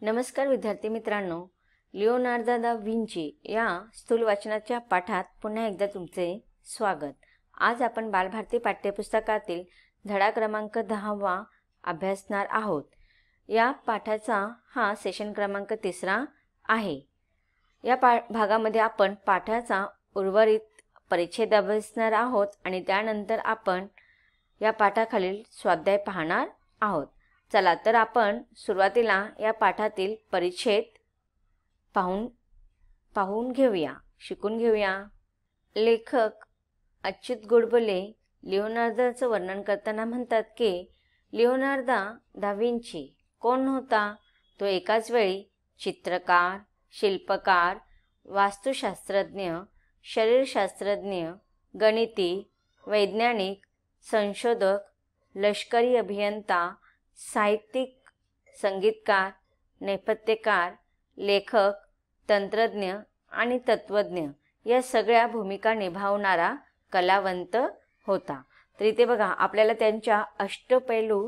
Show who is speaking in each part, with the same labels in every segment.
Speaker 1: नमस्कार विद्यार्थी मित्रांनो, लिओनार्दो दा विंची या स्थूल वाचनाच्या पाठात पुन्हा एकदा तुमचे स्वागत। आज आपण बालभारती पाठ्यपुस्तकातील धडा क्रमांक 10वा अभ्यासणार आहोत। या पाठाचा हा सेशन क्रमांक 3 आहे। या भागामध्ये आपण पाठाचा उर्वरित परिच्छेद अभ्यासणार आहोत आणि त्यानंतर आपण या पाठाखालील स्वाध्याय पाहणार आहोत। चला तर आपण सुरुवातीला या पाठातील परिच्छेद पाहून घेऊया, शिकून घेऊया। लेखक अच्युत गोडबोले लिओनार्दोचं वर्णन करताना म्हणतात की लिओनार्दो दा विंची कोण होता? तो एकाच वेळी चित्रकार, शिल्पकार, वास्तुशास्त्रज्ञ, शरीरशास्त्रज्ञ, गणिती, वैज्ञानिक, संशोधक, लष्करी अभियंता, साहित्यिक, संगीतकार, नेपथ्यकार, लेखक, तंत्रज्ञ आणि तत्वज्ञ या सगळ्या भूमिका निभावणारा कलावंत होता। तर इथे बघा आपल्याला त्यांच्या अष्टपैलू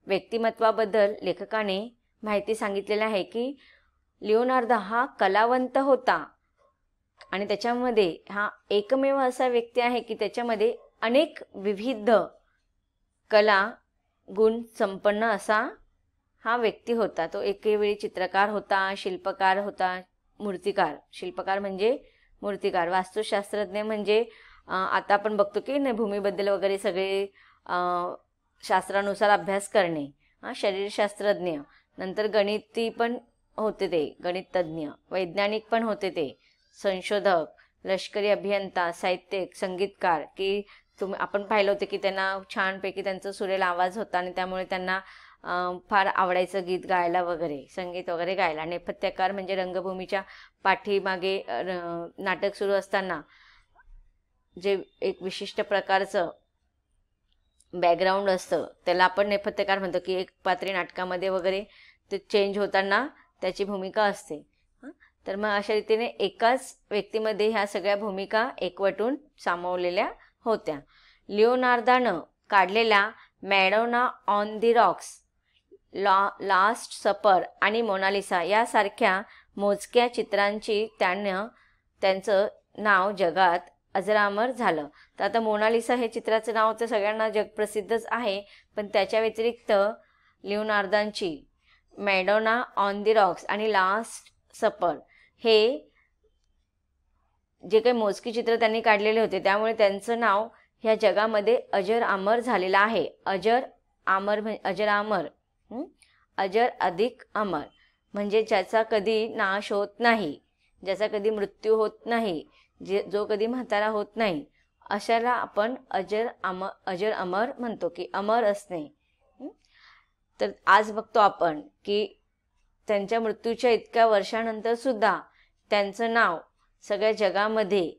Speaker 1: व्यक्तिमत्वाबद्दल लेखकाने माहिती सांगितलेली आहे की लिओनार्दो हा कलावंत होता आणि त्याच्यामध्ये हा एकमेव असा व्यक्ती आहे की त्याच्यामध्ये अनेक विविध कला गुण संपन्न असा हा व्यक्ती होता। तो एकेवेळी चित्रकार होता, शिल्पकार होता, मूर्तिकार, शिल्पकार म्हणजे मूर्तिकार, वास्तुशास्त्रज्ञ म्हणजे आता आपण बघतो की भूमीबद्दल वगैरे सगळे शास्त्रानुसार अभ्यास करणे, शरीरशास्त्रज्ञ, नंतर गणिती पण होते ते, गणित तज्ञ, वैज्ञानिक पण होते ते, संशोधक, लष्करी अभियंता, साहित्यिक, संगीतकार की आपण पाहिलं होतं की त्यांना छानपैकी त्यांचा सुरेल आवाज होता आणि त्यामुळे त्यांना फार आवडायचं गीत गायला वगैरे, संगीत वगैरे गायला। नेपथ्यकार म्हणजे रंगभूमीच्या पाठीमागे नाटक सुरू असताना जे एक विशिष्ट प्रकारचं बॅकग्राऊंड असतं त्याला आपण नेपथ्यकार म्हणतो की एक पात्री नाटकामध्ये वगैरे ते चेंज होताना त्याची भूमिका असते। तर मग अशा रीतीने एकाच व्यक्तीमध्ये ह्या सगळ्या भूमिका एकवटून सामावलेल्या होत्या। लिओनार्दोनं काढलेल्या Madonna on the Roxx, last सपर आणि मोनालिसा यासारख्या मोजक्या चित्रांची त्यांचं नाव जगात अजरामर झालं। तर आता मोनालिसा हे चित्राचं नाव तर सगळ्यांना जगप्रसिद्धच आहे, पण त्याच्या व्यतिरिक्त लिओनार्दोंची मॅडोना ऑन द रॉक्स आणि लास्ट सपर हे जे काही मोजकी चित्र त्यांनी काढलेले होते त्यामुळे त्यांचं नाव ह्या जगामध्ये अजर अमर झालेलं आहे। अजर अमर, अजर अधिक अमर म्हणजे ज्याचा कधी नाश होत नाही, ज्याचा कधी मृत्यू होत नाही, जो कधी म्हातारा होत नाही, अशाला आपण अजर अमर म्हणतो की अमर असणे। तर आज बघतो आपण की त्यांच्या मृत्यूच्या इतक्या वर्षानंतर सुद्धा त्यांचं नाव सगळ्या जगामध्ये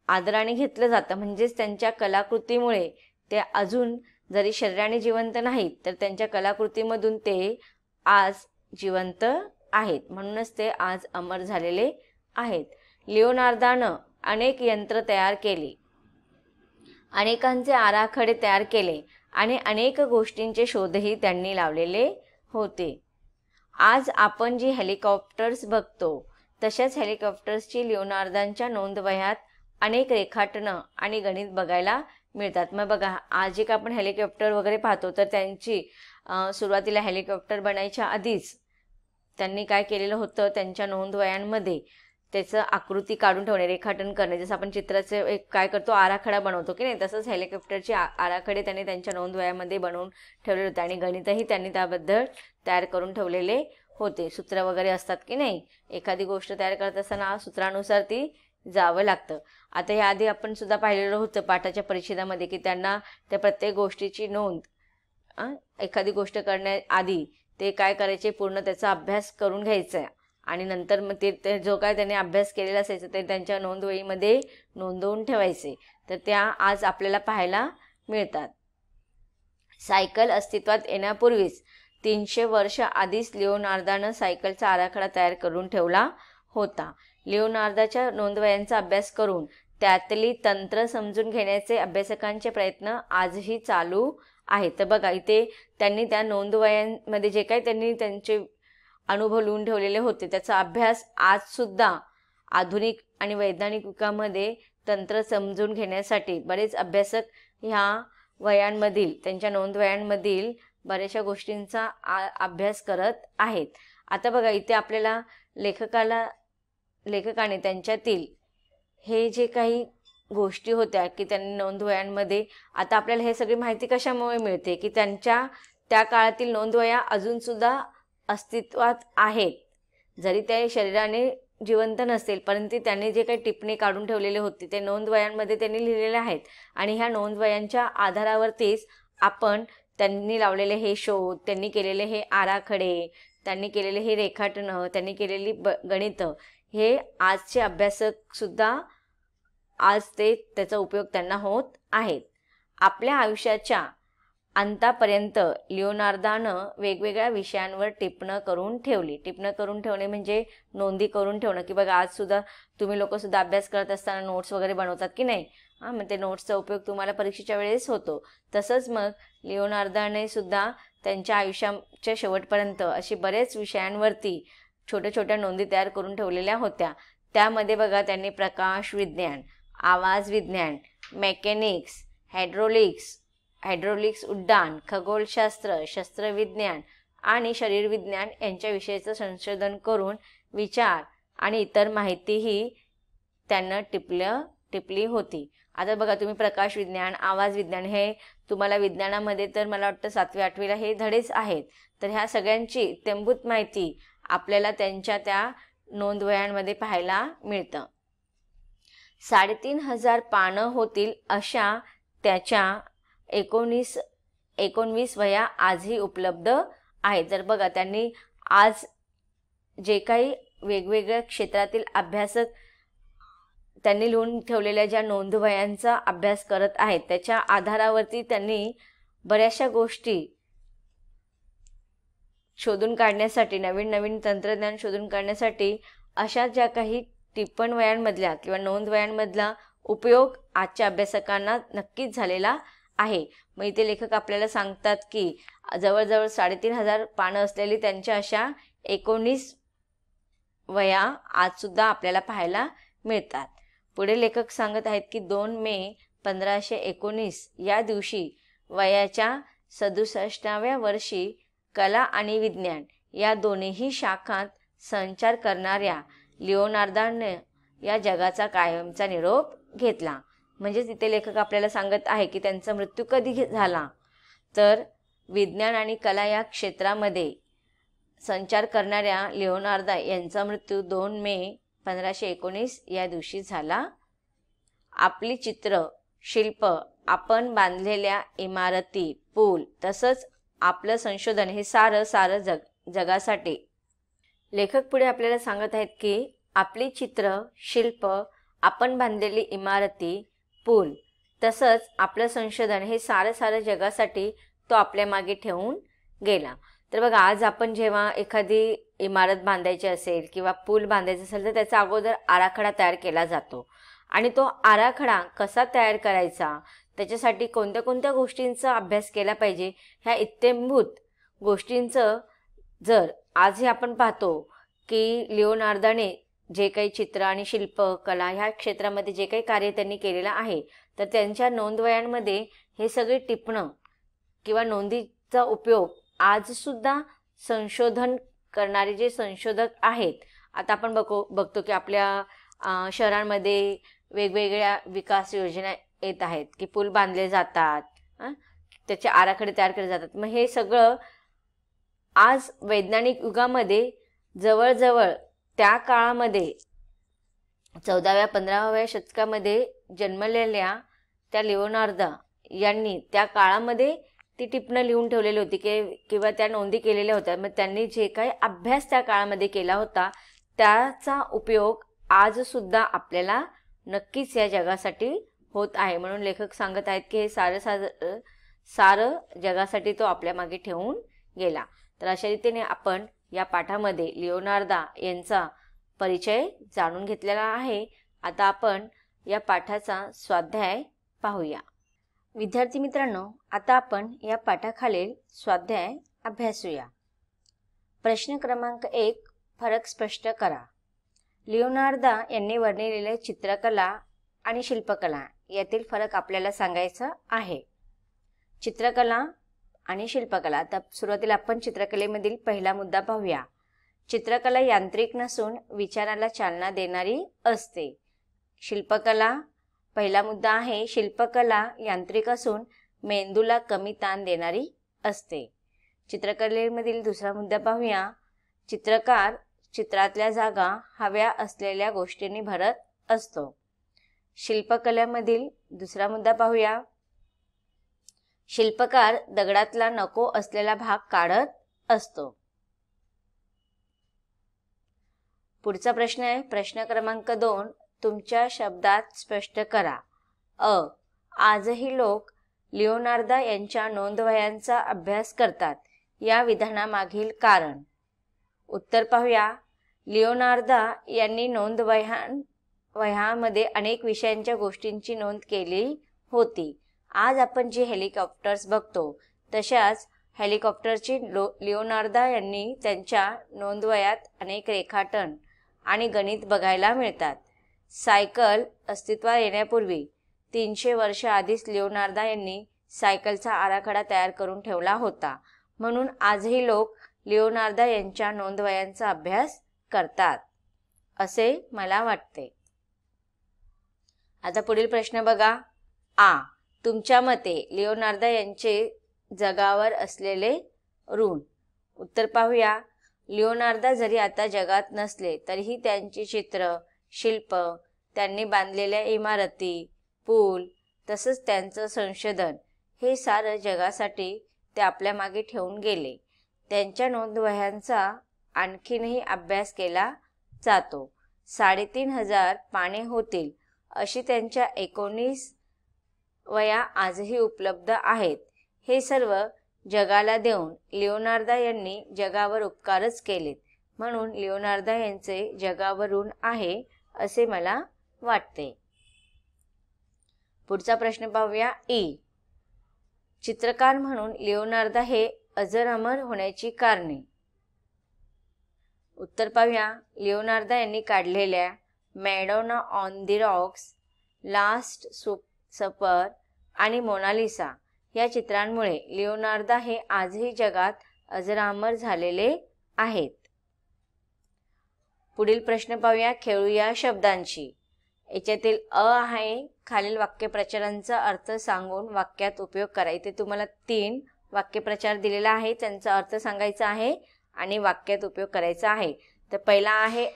Speaker 1: आदराने घेतलं जातं। म्हणजेच त्यांच्या कलाकृतीमुळे ते अजून जरी शरीराने जिवंत नाहीत तर त्यांच्या कलाकृतीमधून ते आज जिवंत आहेत, म्हणूनच ते आज अमर झालेले आहेत। लिओनार्दोनं अनेक यंत्र तयार केली, अनेकांचे आराखडे तयार केले आणि अनेक गोष्टींचे शोधही त्यांनी लावलेले होते। आज आपण जी हेलिकॉप्टर्स बघतो तशाच हेलिकॉप्टर्सची लिओनार्दोंच्या नोंदवह्यात अनेक रेखाटनं आणि गणित बघायला मिळतात। मग बघा आज एक आपण हेलिकॉप्टर वगैरे पाहतो तर त्यांची सुरुवातीला हेलिकॉप्टर बनायच्या आधीच त्यांनी काय केलेलं होतं, त्यांच्या नोंदवह्यांमध्ये त्याचं आकृती काढून ठेवणे, रेखाटन करणे, जसं आपण चित्राचं एक काय करतो आराखडा बनवतो की नाही, तसंच हेलिकॉप्टरचे आराखडे त्यांनी त्यांच्या नोंदवह्यामध्ये बनवून ठेवलेले होते आणि गणितही त्यांनी त्याबद्दल तयार करून ठेवलेले होते। सूत्र वगैरे असतात की नाही, एखादी गोष्ट तयार करत असताना सूत्रानुसार ती जावं लागतं। आता याआधी आपण सुद्धा पाहिलेलं होतं पाठाच्या परिच्छेदामध्ये की त्यांना त्या प्रत्येक गोष्टीची नोंद, एखादी गोष्ट करण्याआधी ते काय करायचे पूर्ण त्याचा अभ्यास करून घ्यायचा आणि नंतर मग ते जो काय त्यांनी अभ्यास केलेला असायचा ते त्यांच्या नोंदवहीमध्ये नोंदवून ठेवायचे। तर त्या आज आपल्याला पाहायला मिळतात। सायकल अस्तित्वात येण्यापूर्वीच 300 वर्ष आधीच लिओनार्दोनं सायकलचा आराखडा तयार करून ठेवला होता। लिओनार्दोच्या नोंदवह्यांचा अभ्यास करून त्यातली तंत्र समजून घेण्याचे अभ्यासकांचे प्रयत्न आजही चालू आहेत। तर बघा इथे त्यांनी त्या नोंदवह्यांमध्ये जे काही त्यांनी त्यांचे अनुभव लिहून ठेवलेले होते त्याचा अभ्यास आज सुद्धा आधुनिक आणि वैज्ञानिक युगामध्ये तंत्र समजून घेण्यासाठी बरेच अभ्यासक ह्या वयांमधील त्यांच्या नोंद वयांमधील बऱ्याचशा गोष्टींचा अभ्यास करत आहेत. आता बघा इथे आपल्याला लेखकाने त्यांच्यातील हे जे काही गोष्टी होत्या की त्यांनी नोंद वयांमध्ये, आता आपल्याला हे सगळी माहिती कशामुळे मिळते की त्यांच्या त्या काळातील नोंदवह्या अजून सुद्धा अस्तित्वात आहेत. जरी त्या शरीराने जिवंत नसतील परंतु त्यांनी जे काही टिपणे काढून ठेवलेले होते ते नोंदवह्यांमध्ये त्यांनी लिहिलेले आहेत. आणि ह्या नोंदवह्यांच्या आधारावरतीच आपण त्यांनी लावलेले हे शोध, त्यांनी केलेले हे आराखडे, त्यांनी केलेले हे रेखाटनं, त्यांनी केलेली गणितं, हे आजचे अभ्यासक सुद्धा आज त्याचा उपयोग त्यांना होत आहेत. आपल्या आयुष्याच्या अंतापर्यंत लिओनार्दानं वेगवेगळ्या विषयांवर टिपणं करून ठेवली. टिपणं करून ठेवणे म्हणजे नोंदी करून ठेवणं, की बघा आज सुद्धा तुम्ही लोक सुद्धा अभ्यास करत असताना नोट्स वगैरे बनवतात की नाही, मग ते नोट्सचा उपयोग तुम्हाला परीक्षेच्या वेळेस होतो. तसंच मग लिओनार्दाने सुद्धा त्यांच्या आयुष्याच्या शेवटपर्यंत अशी बरेच विषयांवरती छोट्या छोट्या नोंदी तयार करून ठेवलेल्या होत्या. त्यामध्ये बघा त्यांनी प्रकाश विज्ञान, आवाज विज्ञान, मेकॅनिक्स, हायड्रोलिक्स उड्डाण, खगोलशास्त्र, शस्त्रविज्ञान आणि शरीरविज्ञान यांच्याविषयीचं संशोधन करून विचार आणि इतर माहितीही त्यांना टिपली होती. आता बघा तुम्ही प्रकाश विज्ञान, आवाज विज्ञान हे तुम्हाला विज्ञानामध्ये तर मला वाटतं 7वी 8वीला हे धडेच आहेत. तर ह्या सगळ्यांची इत्थंभूत माहिती आपल्याला त्यांच्या त्या नोंदवह्यांमध्ये पाहायला मिळतं. 3,500 पानं होतील अशा त्याच्या 19 वह्या आजही उपलब्ध आहेत. तर बघा त्यांनी आज जे काही वेगवेगळ्या क्षेत्रातील अभ्यासक त्यांनी लिहून ठेवलेल्या ज्या नोंदवह्यांचा अभ्यास करत आहेत त्याच्या आधारावरती त्यांनी बऱ्याचशा गोष्टी शोधून काढण्यासाठी, नवीन नवीन तंत्रज्ञान शोधून काढण्यासाठी अशा ज्या काही टिप्पण वह्यांमधल्या किंवा नोंद वह्यांमधला उपयोग आजच्या अभ्यासकांना नक्कीच झालेला आहे. मग इथे लेखक आपल्याला सांगतात की जवळजवळ 3,500 पानं असलेली त्यांच्या अशा 19 वह्या आजसुद्धा आपल्याला पाहायला मिळतात. पुढे लेखक सांगत आहेत की 2 मे 1519 या दिवशी वयाच्या 67व्या वर्षी कला आणि विज्ञान या दोन्हीही शाखांत संचार करणाऱ्या लिओनार्दाने या जगाचा कायमचा निरोप घेतला. म्हणजे तिथे लेखक आपल्याला सांगत आहे की त्यांचा मृत्यू कधी झाला, तर विज्ञान आणि कला या क्षेत्रामध्ये संचार करणाऱ्या लिओनार्दा यांचा मृत्यू 2 मे 1519 या दिवशी झाला. आपली चित्र, शिल्प, आपण बांधलेल्या इमारती, पूल तसंच आपलं संशोधन हे सारं जगासाठी. लेखक पुढे आपल्याला सांगत आहेत की आपली चित्र, शिल्प, आपण बांधलेली इमारती, पूल तसंच आपलं संशोधन हे सारं जगासाठी तो आपल्या मागे ठेवून गेला. तर बघा आज आपण जेव्हा एखादी इमारत बांधायची असेल किंवा पूल बांधायचा असेल तर त्याचा अगोदर आराखडा तयार केला जातो. आणि तो आराखडा कसा तयार करायचा, त्याच्यासाठी कोणत्या कोणत्या गोष्टींचा अभ्यास केला पाहिजे, ह्या इत्थंभूत गोष्टींचं जर आजही आपण पाहतो की लिओनार्दाने जे काही चित्र आणि शिल्प, कला ह्या क्षेत्रामध्ये जे काही कार्य त्यांनी केलेलं आहे तर त्यांच्या नोंदवह्यांमध्ये हे सगळे टिपणं किंवा नोंदीचा उपयोग आजसुद्धा संशोधन करणारे जे संशोधक आहेत. आता आपण बघतो की आपल्या शहरांमध्ये वेगवेगळ्या विकास योजना येत आहेत की पूल बांधले जातात, त्याचे आराखडे तयार केले जातात. मग हे सगळं आज वैज्ञानिक युगामध्ये जवळजवळ त्या काळामध्ये 14व्या 15व्या शतकामध्ये जन्मलेल्या त्या लिओनार्दा यांनी त्या काळामध्ये ती टिपणं लिहून ठेवलेली होती किंवा त्या नोंदी केलेल्या होत्या. मग त्यांनी जे काही अभ्यास त्या काळामध्ये केला होता त्याचा उपयोग आजसुद्धा आपल्याला नक्कीच या जगासाठी होत आहे. म्हणून लेखक सांगत आहेत की हे सारं जगासाठी तो आपल्या मागे ठेवून गेला. तर अशा रीतीने आपण या पाठामध्ये लिओनार्दा यांचा परिचय जाणून घेतलेला आहे. आता आपण या पाठाचा स्वाध्याय पाहूया. विद्यार्थी मित्रांनो, आता आपण या पाठाखालील स्वाध्याय अभ्यासूया. प्रश्न क्रमांक 1, फरक स्पष्ट करा. लिओनार्दा यांनी वर्णिलेले चित्रकला आणि शिल्पकला यातील फरक आपल्याला सांगायचा आहे. चित्रकला आणि शिल्पकला. आता सुरुवातीला आपण चित्रकलेमधील पहिला मुद्दा पाहूया. चित्रकला यांत्रिक नसून विचाराला चालना देणारी असते. शिल्पकला पहिला मुद्दा आहे. शिल्पकला यांत्रिक असून मेंदूला कमी ताण देणारी असते. चित्रकलेमधील दुसरा मुद्दा पाहूया. चित्रकार चित्रातल्या जागा हव्या असलेल्या गोष्टींनी भरत असतो. शिल्पकलेमधील दुसरा मुद्दा पाहूया. शिल्पकार दगडातला नको असलेला भाग काढत असतो. पुढचा प्रश्न आहे प्रश्न क्रमांक 2, तुमच्या शब्दात स्पष्ट करा. आजही लोक लिओनार्दा यांच्या नोंदवह्यांचा अभ्यास करतात. या विधानामागील कारण. उत्तर पाहूया. लिओनार्दा यांनी नोंदवह्यांमध्ये अनेक विषयांच्या गोष्टींची नोंद केली होती. आज आपण जी हेलिकॉप्टर्स बघतो तशाच हेलिकॉप्टरची लिओनार्दा यांनी त्यांच्या नोंदवह्यात अनेक रेखाटन आणि गणित बघायला मिळतात. सायकल अस्तित्वात येण्यापूर्वी 300 वर्ष आधीच लिओनार्दा यांनी सायकलचा आराखडा तयार करून ठेवला होता. म्हणून आजही लोक लिओनार्दा यांच्या नोंदवह्यांचा अभ्यास करतात असे मला वाटते. आता पुढील प्रश्न बघा. तुमच्या मते लिओनार्दा यांचे जगावर असलेले ऋण. उत्तर पाहूया. लिओनार्दा जरी आता जगात नसले तरीही त्यांची चित्र, शिल्प, त्यांनी बांधलेल्या इमारती, पूल तसंच त्यांचं संशोधन हे सारं जगासाठी ते आपल्या मागे ठेवून गेले. त्यांच्या नोंदवह्यांचा आणखीनही अभ्यास केला जातो. 3500 पाने होतील अशी त्यांच्या 19 वह्या आजही उपलब्ध आहेत. हे सर्व जगाला देऊन लिओनार्दा यांनी जगावर उपकारच केलेत. म्हणून लिओनार्दा यांचे जगावर ऋण आहे असे मला वाटते. पुढचा प्रश्न पाहूया. चित्रकार म्हणून लिओनार्दा हे अजरामर होण्याची कारणे. उत्तर पाहूया. लिओनार्दा यांनी काढलेल्या Madonna on the Roxx, last सपर आणि मोनालिसा या चित्रांमुळे लिओनार्दा हे आजही जगात अजरामर झालेले आहेत. पुढील प्रश्न पाहूया. खेळूया शब्दांची. याच्यातील आहे खालील वाक्यप्रचारांचा अर्थ सांगून वाक्यात उपयोग करा. इथे तुम्हाला 3 वाक्यप्रचार दिलेला आहे, त्यांचा अर्थ सांगायचा आहे आणि वाक्यात उपयोग करायचा आहे. तर पहिला आहे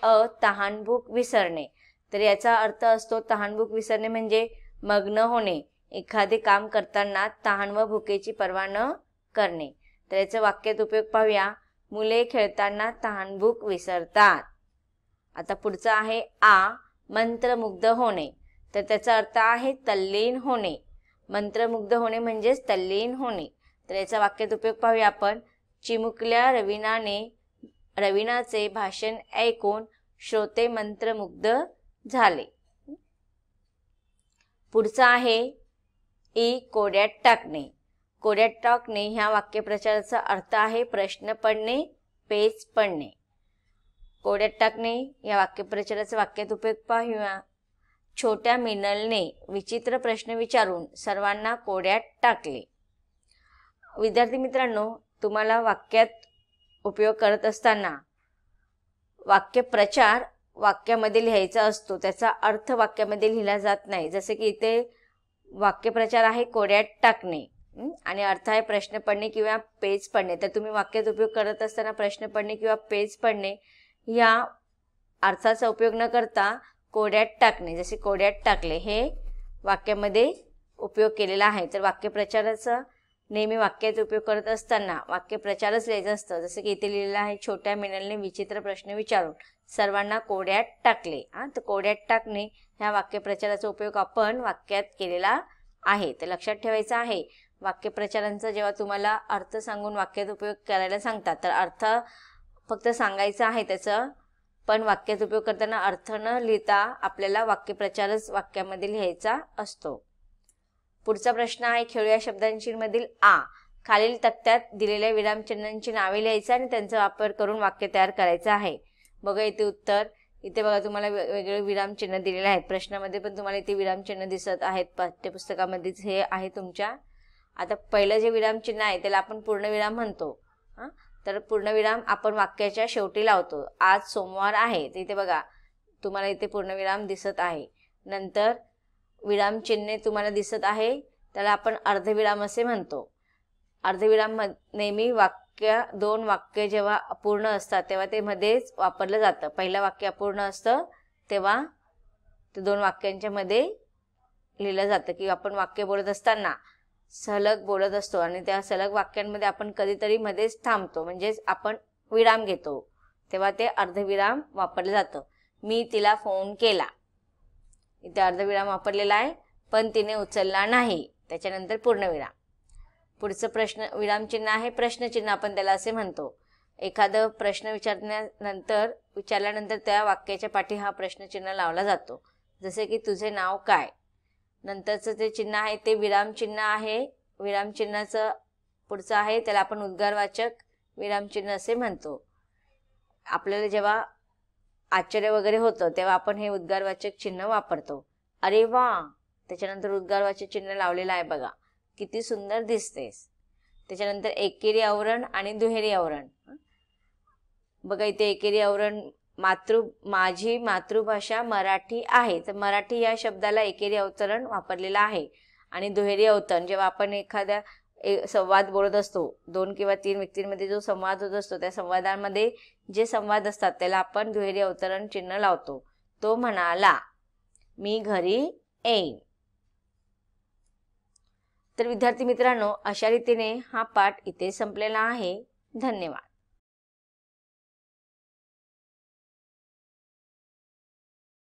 Speaker 1: तहानभूक विसरणे. तर याचा अर्थ असतो तहानभूक विसरणे म्हणजे मग्न होणे, एखादे काम करताना तहान व भुकेची पर्वा न करणे. तर याचा वाक्यात उपयोग पाहूया. मुले खेळताना तहानभूक विसरतात. आता पुढचा आहे मंत्रमुग्ध होणे. तर त्याचा अर्थ आहे तल्लीन होणे. मंत्रमुग्ध होणे म्हणजेच तल्लीन होणे. तर याचा वाक्यात उपयोग पाहूया आपण. चिमुकल्या रवीनाचे भाषण ऐकून श्रोते मंत्रमुग्ध झाले. पुढचा आहे कोड्यात टाकणे. कोड्यात टाकणे ह्या वाक्यप्रचाराचा अर्थ आहे प्रश्न पडणे, पेच पडणे. कोड्यात टाकणे या वाक्यप्रचाराचा वाक्यात उपयोग पाहूया. छोट्या मिनलने विचित्र प्रश्न विचारून सर्वांना कोड्यात टाकले. विद्यार्थी मित्रांनो, तुम्हाला वाक्यात उपयोग करत असताना वाक्यप्रचार वाक्यामध्ये लिहायचा असतो, त्याचा अर्थ वाक्यामध्ये लिहिला जात नाही. जसे की इथे वाक्यप्रचार आहे कोड्यात टाकणे आणि अर्थ आहे प्रश्न पडणे किंवा पेज पडणे. तर तुम्ही वाक्यात उपयोग करत असताना प्रश्न पडणे किंवा पेज पडणे या अर्थाचा उपयोग न करता कोड्यात टाकणे, जसे कोड्यात टाकले हे वाक्यामध्ये उपयोग केलेला आहे. तर वाक्यप्रचाराचा नेहमी वाक्यात उपयोग करत असताना वाक्यप्रचारच लिहायचं असतं. जसं की इथे लिहिलेलं आहे छोट्या मिनलने विचित्र प्रश्न विचारून सर्वांना कोड्यात टाकले. तर कोड्यात टाकणे ह्या वाक्यप्रचाराचा उपयोग आपण वाक्यात केलेला आहे. तर लक्षात ठेवायचं आहे वाक्यप्रचारांचा जेव्हा तुम्हाला अर्थ सांगून वाक्यात उपयोग करायला सांगतात तर अर्थ फक्त सांगायचा आहे त्याचं, पण वाक्यात उपयोग करताना अर्थ न लिहिता आपल्याला वाक्यप्रचारच वाक्यामध्ये लिहायचा असतो. पुढचा प्रश्न आहे खेळूया शब्दांची मधील खालील तक्त्यात दिलेल्या विरामचिन्हांची नावे लिहायचं आणि त्यांचा वापर करून वाक्य तयार करायचं आहे. बघा इथे उत्तर, इथे बघा तुम्हाला वेगवेगळे विरामचिन्ह दिलेले आहेत. प्रश्नामध्ये पण तुम्हाला इथे विरामचिन्ह दिसत आहेत. पाठ्यपुस्तकामध्येच हे आहे तुमच्या. आता पहिलं जे विरामचिन्ह आहे त्याला आपण पूर्णविराम म्हणतो. तर पूर्णविराम आपण वाक्याच्या शेवटी लावतो. आज सोमवार आहे, तर इथे बघा तुम्हाला इथे पूर्णविराम दिसत आहे. नंतर विरामचिन्हे तुम्हाला दिसत आहे, त्याला आपण अर्धविराम असे म्हणतो. अर्धविराम नेहमी दोन वाक्य जेव्हा अपूर्ण असतात तेव्हा ते मध्येच वापरलं जातं. पहिलं वाक्य अपूर्ण असतं तेव्हा ते दोन वाक्यांच्या मध्ये लिहिलं जातं, की आपण वाक्य बोलत असताना सलग बोलत असतो आणि त्या सलग वाक्यांमध्ये आपण कधीतरी मध्येच थांबतो, म्हणजेच आपण विराम घेतो, तेव्हा ते अर्धविराम वापरलं जातं. मी तिला फोन केला, इथे अर्धविराम वापरलेला आहे, पण तिने उचलला नाही, त्याच्यानंतर पूर्णविराम. पुढचं विरामचिन्ह आहे प्रश्नचिन्ह, आपण त्याला असे म्हणतो. एखादं प्रश्न विचारल्यानंतर त्या वाक्याच्या पाठी हा प्रश्नचिन्ह लावला जातो. जसे की तुझे नाव काय, नंतरचं ते चिन्ह आहे ते विरामचिन्ह आहे. विरामचिन्हाचं पुढचं आहे त्याला आपण उद्गारवाचक विरामचिन्ह असे म्हणतो. आपल्याला जेव्हा आश्चर्य वगैरे होतं तेव्हा आपण हे उद्गारवाचक चिन्ह वापरतो. अरे वा, त्याच्यानंतर उद्गारवाचक चिन्ह लावलेलं आहे बघा, किती सुंदर दिसतेस. त्याच्यानंतर एकेरी आवरण आणि दुहेरी आवरण. बघा इथे एकेरी आवरण, माझी मातृभाषा मराठी आहे, तर मराठी या शब्दाला एकेरी अवतरण वापरलेलं आहे. आणि दुहेरी अवतरण जेव्हा आपण एखाद्या संवाद बोलत असतो, 2 किंवा 3 व्यक्तींमध्ये जो संवाद होत असतो त्या संवादांमध्ये जे संवाद असतात त्याला आपण दुहेरी अवतरण चिन्ह लावतो. तो म्हणाला, मी घरी येईन. तर विद्यार्थी मित्रांनो, अशा रीतीने हा पाठ इथे संपलेला आहे. धन्यवाद.